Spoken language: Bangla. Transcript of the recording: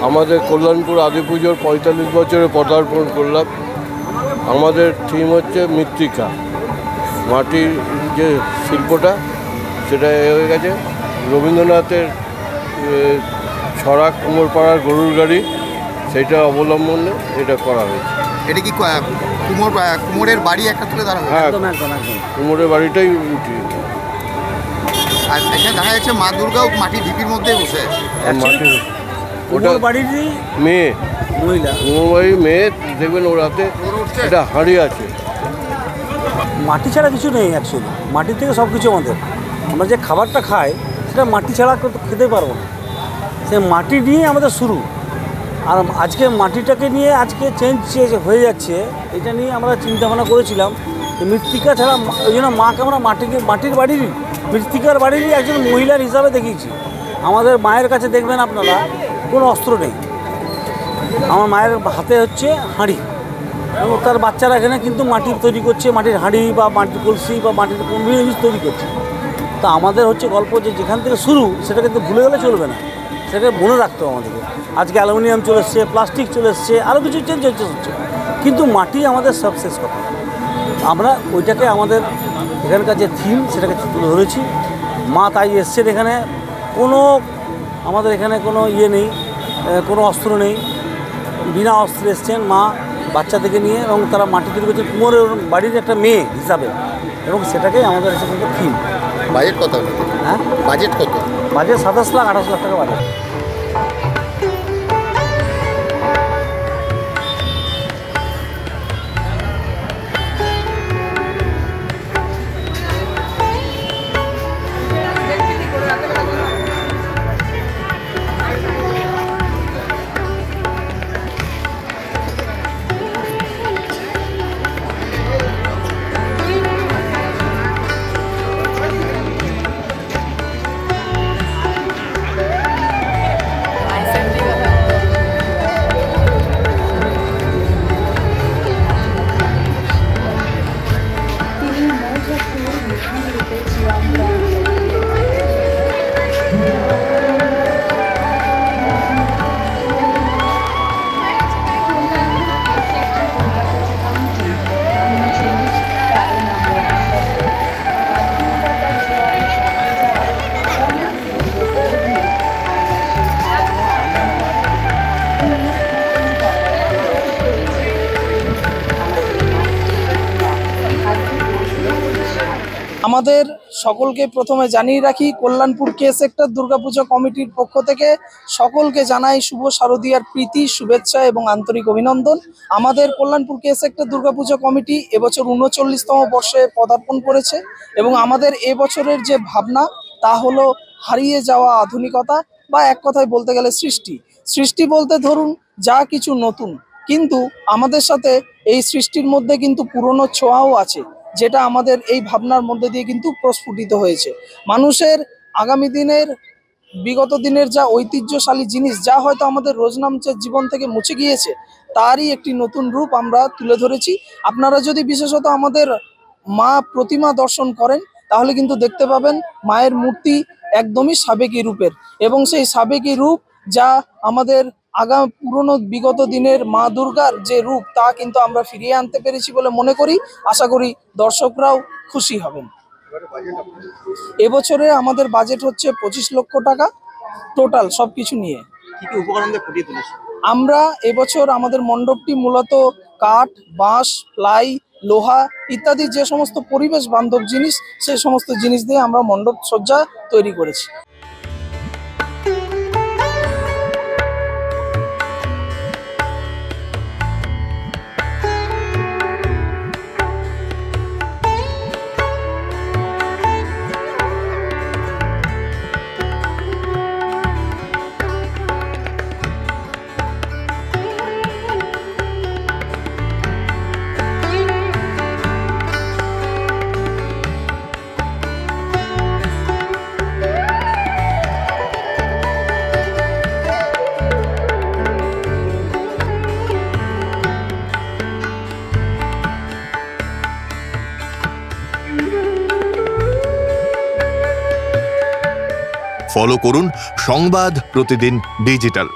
আমাদের কল্যাণপুর আদি পুজোর 45 বছরে পদার্পণ করলাম। আমাদের থিম হচ্ছে মৃত্তিকা, মাটির যে শিল্পটা সেটা হয়ে গেছে রবীন্দ্রনাথের ছড়া কুমোরপাড়ার গরুর গাড়ি, সেইটা অবলম্বনে এটা করা হয়েছে। এটা কি কুমোরের বাড়ি একটা তুলে ধরা হয়? হ্যাঁ, কুমোরের বাড়িটাই উঠিয়ে। আর এখানে দেখা যাচ্ছে মা দুর্গাও মাটির ঢিপির মধ্যে বসে আছে। ওটা বাড়িরই মেয়ে, মহিলা বাড়ির মেয়ে, দেখবেন ওর হাতে একটা হাঁড়ি আছে। মাটি ছাড়া কিছু নেই অ্যাকচুয়ালি, মাটির থেকে সব কিছু আমাদের। আমরা যে খাবারটা খাই সেটা মাটি ছাড়া খেতে পারবো না, সে মাটি নিয়ে আমাদের শুরু। আর আজকে মাটিটাকে নিয়ে আজকে চেঞ্জ হয়ে যাচ্ছে, এটা নিয়ে আমরা চিন্তা ভাবনা করেছিলাম যে মৃত্তিকা ছাড়া, ওই জন্য মাকে আমরা মাটির বাড়িরই, মৃত্তিকার বাড়িরই একজন মহিলার হিসাবে দেখিয়েছি। আমাদের মায়ের কাছে দেখবেন আপনারা কোনো অস্ত্র নেই, আমার মায়ের হাতে হচ্ছে হাঁড়ি, এবং তার বাচ্চারা এখানে কিন্তু মাটির তৈরি করছে, মাটির হাঁড়ি বা মাটির কলসি বা মাটির কোনো জিনিস তৈরি করছে। তা আমাদের হচ্ছে গল্প যে যেখান থেকে শুরু সেটা কিন্তু ভুলে গেলে চলবে না, সেটাকে মনে রাখতে হবে আমাদেরকে। আজকে অ্যালুমিনিয়াম চলে এসছে, প্লাস্টিক চলে এসছে, আরও কিছু চেঞ্জ হচ্ছে, কিন্তু মাটি আমাদের সব শেষ কথা। আমরা ওইটাকে আমাদের এখানকার যে থিম সেটাকে তুলে ধরেছি। মা তাই এসছেন এখানে, আমাদের এখানে কোনো ইয়ে নেই, কোনো অস্ত্র নেই, বিনা অস্ত্রে এসছেন মা বাচ্চা থেকে নিয়ে, এবং তারা মাটি তৈরি করছে কুমোরের বাড়ির একটা মেয়ে হিসাবে, এবং সেটাকেই আমাদের এসে কিন্তু থিম। বাজেট কত? হ্যাঁ, বাজেট কত? বাজেট 27 লাখ 28 লাখ টাকা বাজেট। আমাদের সকলকে প্রথমে জানিয়ে রাখি, কল্যাণপুর কে সেক্টর দুর্গাপুজো কমিটির পক্ষ থেকে সকলকে জানাই শুভ শারদীয়ার প্রীতি, শুভেচ্ছা এবং আন্তরিক অভিনন্দন। আমাদের কল্যাণপুর কে সেক্টর দুর্গাপুজো কমিটি এবছর 39তম বর্ষে পদার্পণ করেছে, এবং আমাদের এবছরের যে ভাবনা তা হলো হারিয়ে যাওয়া আধুনিকতা, বা এক কথায় বলতে গেলে সৃষ্টি বলতে ধরুন যা কিছু নতুন, কিন্তু আমাদের সাথে এই সৃষ্টির মধ্যে কিন্তু পুরনো ছোঁয়াও আছে, যেটা আমাদের এই ভাবনার মধ্যে দিয়ে কিন্তু প্রস্ফুটিত হয়েছে। মানুষের আগামী দিনের, বিগত দিনের যা ঐতিহ্যশালী জিনিস, যা হয়তো আমাদের রোজনামচের জীবন থেকে মুছে গিয়েছে, তারই একটি নতুন রূপ আমরা তুলে ধরেছি। আপনারা যদি বিশেষত আমাদের মা প্রতিমা দর্শন করেন তাহলে কিন্তু দেখতে পাবেন মায়ের মূর্তি একদমই সাবেকি রূপের, এবং সেই সাবেকি রূপ যা আমাদের পুরনো বিগত দিনের মা দুর্গার যে রূপ, তা কিন্তু আমরা ফিরিয়ে আনতে পেরেছি বলে মনে করি। আশা করি দর্শকরাও খুশি হবেন। এবছরে আমাদের বাজেট হচ্ছে 25 লক্ষ টাকা টোটাল সবকিছু নিয়ে। আমরা এবছর আমাদের মণ্ডপটি মূলত কাঠ, বাঁশ, প্লাই, লোহা ইত্যাদি যে সমস্ত পরিবেশ বান্ধব জিনিস, সেই সমস্ত জিনিস দিয়ে আমরা মণ্ডপ সজ্জা তৈরি করেছি। ফলো করুন সংবাদ প্রতিদিন ডিজিটাল।